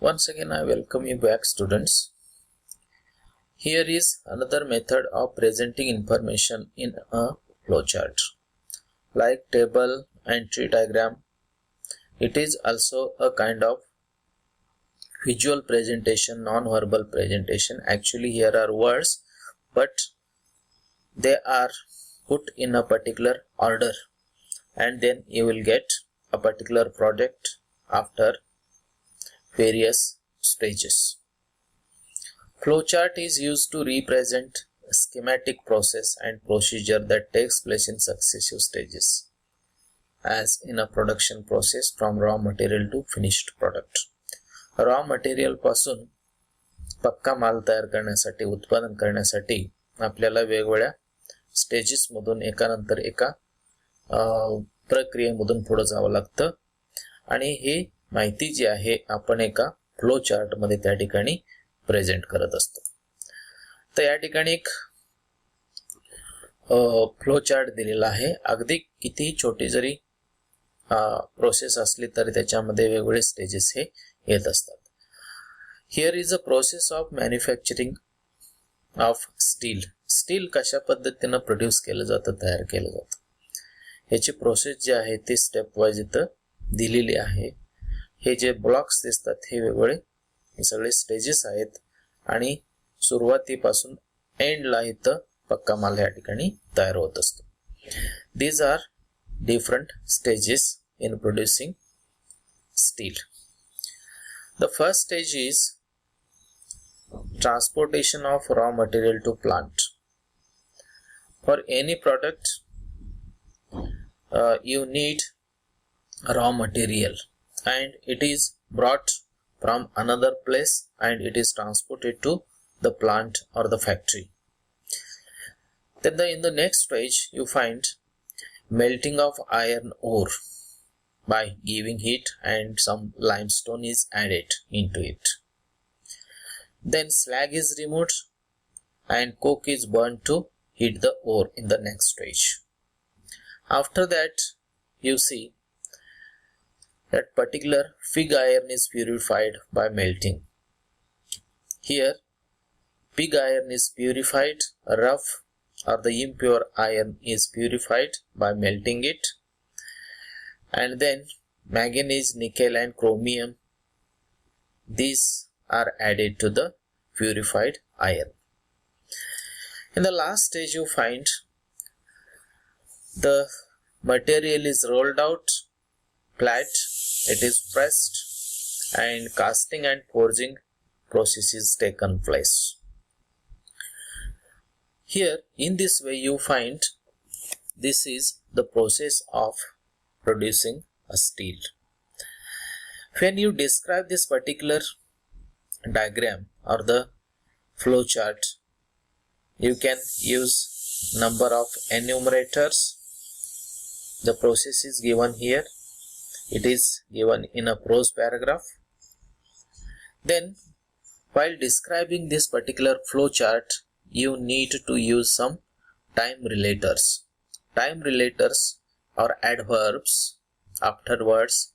Once again I welcome you back, students. Here is another method of presenting information in a flowchart. Like table and tree diagram, it is also a kind of visual presentation, non-verbal presentation. Actually here are words, but they are put in a particular order, and then you will get a particular product after various stages. Flowchart is used to represent a schematic process and procedure that takes place in successive stages, as in a production process from raw material to finished product. Raw material पासून पक्का माल तयार करण्यासाठी, उत्पादन करण्यासाठी आपल्याला वेगवेगळ्या stages मधून एकानंतर एका प्रक्रियेमधून पुढे जावं लागतं आणि ही माहिती जी आहे आपण एका फ्लो चार्ट मध्ये त्या ठिकाणी प्रेझेंट करत असतो. तर या ठिकाणी एक फ्लो चार्ट दिलेला आहे. अगदी किती छोटी जरी प्रोसेस असली तरी त्याच्यामध्ये वेगवेगळे स्टेजेस हे येत असतात. Here is a process of manufacturing of steel. Steel कशा पद्धतीने प्रोड्यूस केलं जातं, तयार केलं जातं, याची प्रोसेस जी आहे ती स्टेप वाईज इथं दिलेली आहे. हे जे ब्लॉक्स दिसतात हे वेगवेगळे हे सगळे स्टेजेस आहेत आणि सुरुवातीपासून एंडला इथं पक्का माल या ठिकाणी तयार होत असतो. These are different stages in producing steel. The first stage is transportation of raw material to plant. For any product, you need raw material and it is brought from another place and it is transported to the plant or the factory. Then in the next stage you find melting of iron ore by giving heat and some limestone is added into it. Then slag is removed and coke is burned to heat the ore in the next stage. After that you see that particular pig iron is purified by melting. Here pig iron is purified, rough or the impure iron is purified by melting it. And then manganese, nickel and chromium, these are added to the purified iron. In the last stage you find the material is rolled out flat, it is pressed and casting and forging processes taken place. Here in this way you find this is the process of producing a steel. When you describe this particular diagram or the flow chart, you can use number of enumerators. The process is given here. It is given in a prose paragraph. Then while describing this particular flow chart, you need to use some time relators. Time relators or adverbs after words,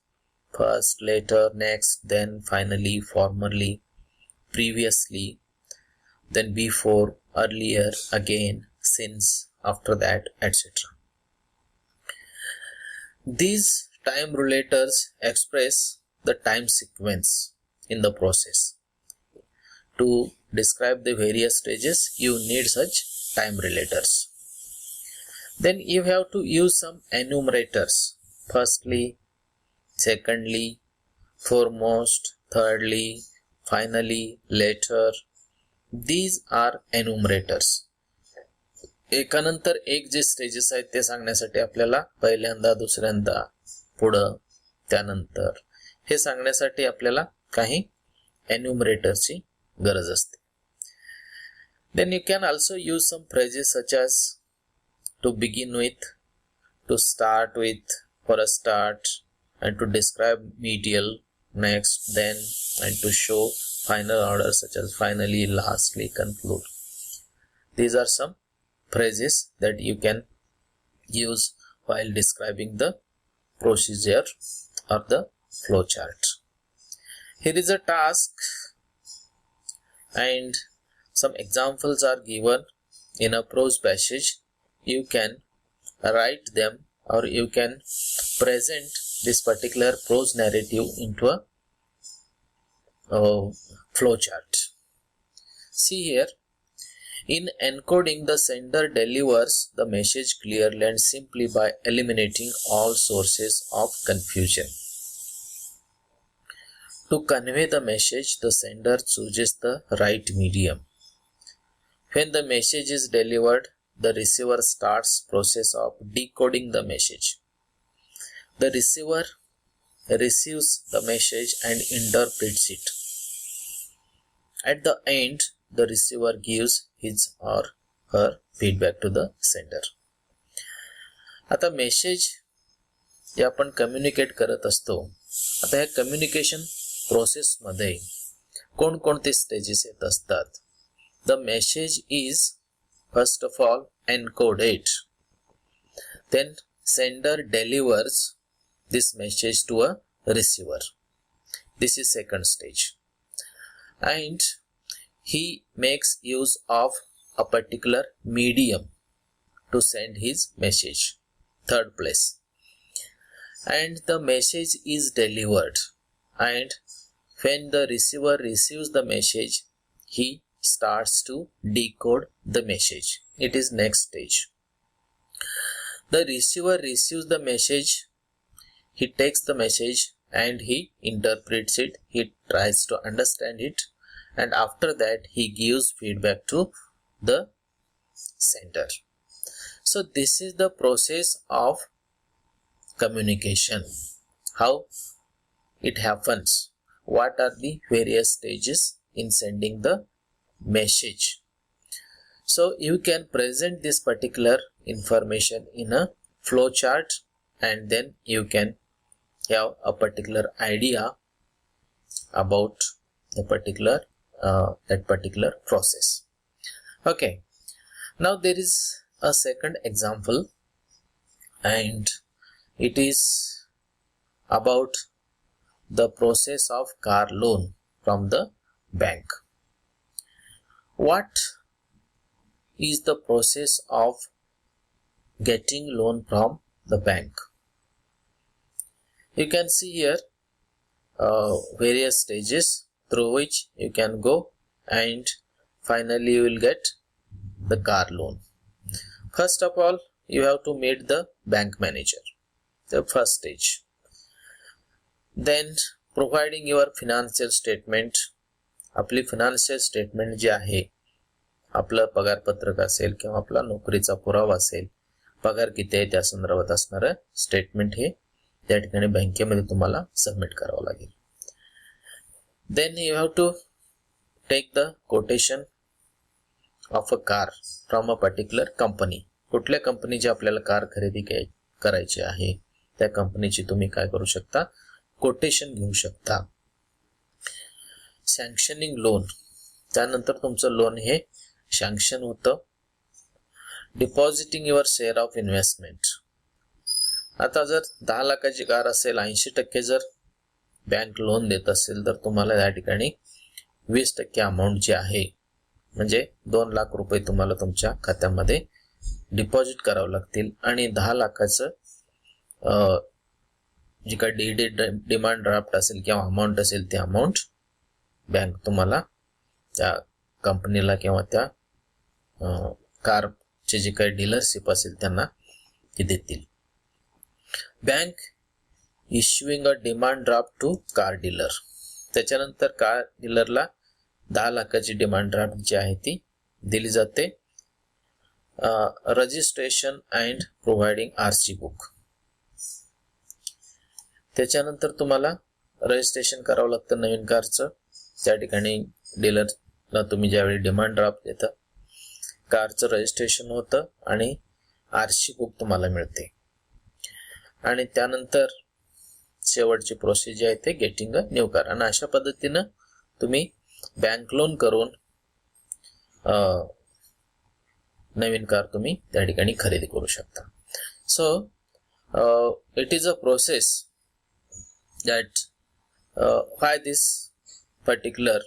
first, later, next, then, finally, formerly, previously, then before, earlier, again, since, after that, etc. These time relators express the time sequence in the process. To describe the various stages, you need such time relators. Then you have to use some enumerators. Firstly, secondly, foremost, thirdly, finally, later. These are enumerators. एकानंतर एक जे stages आहेत ते सांगण्यासाठी आपल्याला पहिल्यांदा, दुसऱ्यांदा, पुढं, त्यानंतर हे सांगण्यासाठी आपल्याला काही एन्युमरेटरची गरज असते. Then you can also use some phrases such as to begin with, to start with, for a start, and to describe medial, next, then, and to show final order such as finally, lastly, conclude. These are some phrases that you can use while describing the procedure or the flow chart. Here is a task and some examples are given in a prose passage. You can write them or you can present this particular prose narrative into a flowchart. See here, in encoding, the sender delivers the message clearly and simply by eliminating all sources of confusion. To convey the message, the sender chooses the right medium. When the message is delivered, the receiver starts process of decoding the message. The receiver receives the message and interprets it. At the end, the receiver gives his or her feedback to the sender. आता message जे आपण communicate करत असतो, आता ह्या communication process मध्ये कोणकोणते stages येत असतात. The message is first of all encoded. Then sender delivers this message to a receiver. This is second stage. And he makes use of a particular medium to send his message. Third place. And the message is delivered. And when the receiver receives the message, he starts to decode the message. It is next stage. The receiver receives the message. He takes the message and he interprets it. He tries to understand it. And after that, he gives feedback to the sender. So this is the process of communication. How it happens? What are the various stages in sending the message? So you can present this particular information in a flowchart, and then you can have a particular idea about the particular that particular process. Okay, now there is a second example, and it is about the process of car loan from the bank. What is the process of getting loan from the bank? You can see here various stages through which you can go, and finally you will get the car loan. First of all, you have to meet the bank manager, the first stage. Then providing your financial statement. आपली financial statement जी आहे, आपलं पगारपत्रक असेल किंवा आपला नोकरीचा पुरावा असेल, पगार किती आहे त्या संदर्भात असणारं स्टेटमेंट हे त्या ठिकाणी बँकेमध्ये तुम्हाला सबमिट करावं लागेल. Then you have to take the quotation of a car from a particular company. कुठल्या कंपनीची आपल्याला कार खरेदी करायची आहे त्या कंपनीची तुम्ही काय करू शकता, कोटेशन घेऊ शकता. सँक्शनिंग लोन, त्यानंतर तुमचं लोन हे सँक्शन होतं. Depositing your share of investment. आता जर 10 लाखाची कार असेल, 80% जर बँक लोन देत असेल, तर तुम्हाला या ठिकाणी 20% अमाऊंट जी आहे, म्हणजे 2 लाख रुपये तुम्हाला तुमच्या खात्यामध्ये डिपॉझिट करावं लागतील. आणि 10 लाखाचं जी काही डिमांड ड्राफ्ट असेल किंवा अमाऊंट असेल, ती अमाऊंट बँक तुम्हाला त्या कंपनीला किंवा त्या कारचे जे काही डीलरशिप असेल त्यांना ती देतील. Bank issuing a demand draft to car dealer. त्याच्यानंतर कार डीलरला 10 लाखाची डिमांड ड्राफ्ट जी आहे ती दिली जाते. Registration and providing RC book. त्याच्यानंतर तुम्हाला रजिस्ट्रेशन करावं लागतं नवीन कारचं. त्या ठिकाणी डीलरला तुम्ही ज्यावेळी डिमांड ड्राफ्ट देता, कारचं रजिस्ट्रेशन होतं आणि आरसी बुक तुम्हाला मिळते. आणि त्यानंतर शेवटची प्रोसेस जी आहे ते गेटिंग अ न्यू कार. आणि अशा पद्धतीनं तुम्ही बँक लोन करून नवीन कार तुम्ही त्या ठिकाणी खरेदी करू शकता. So it is a process that why this particular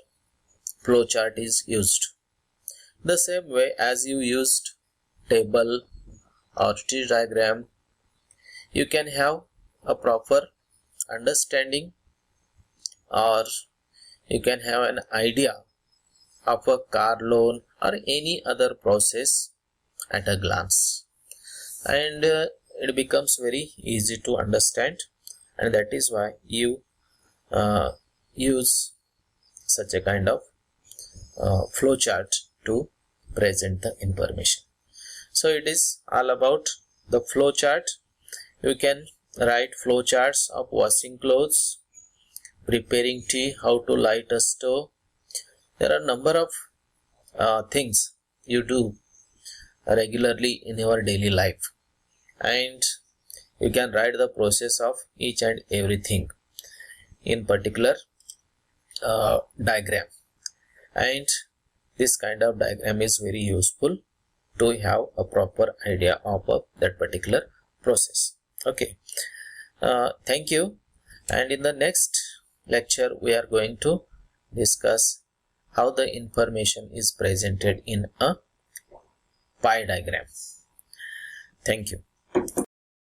flowchart is used. The same way as you used table or tree diagram, you can have a proper understanding, or you can have an idea of a car loan or any other process at a glance, and it becomes very easy to understand, and that is why you use such a kind of flowchart to present the information. So it is all about the flowchart. You can write flowcharts of washing clothes, preparing tea, how to light a stove. There are a number of things you do regularly in your daily life, and you can write the process of each and everything in particular diagram, and this kind of diagram is very useful to have a proper idea of that particular process. Okay, thank you, and in the next lecture we are going to discuss how the information is presented in a pie diagram. Thank you.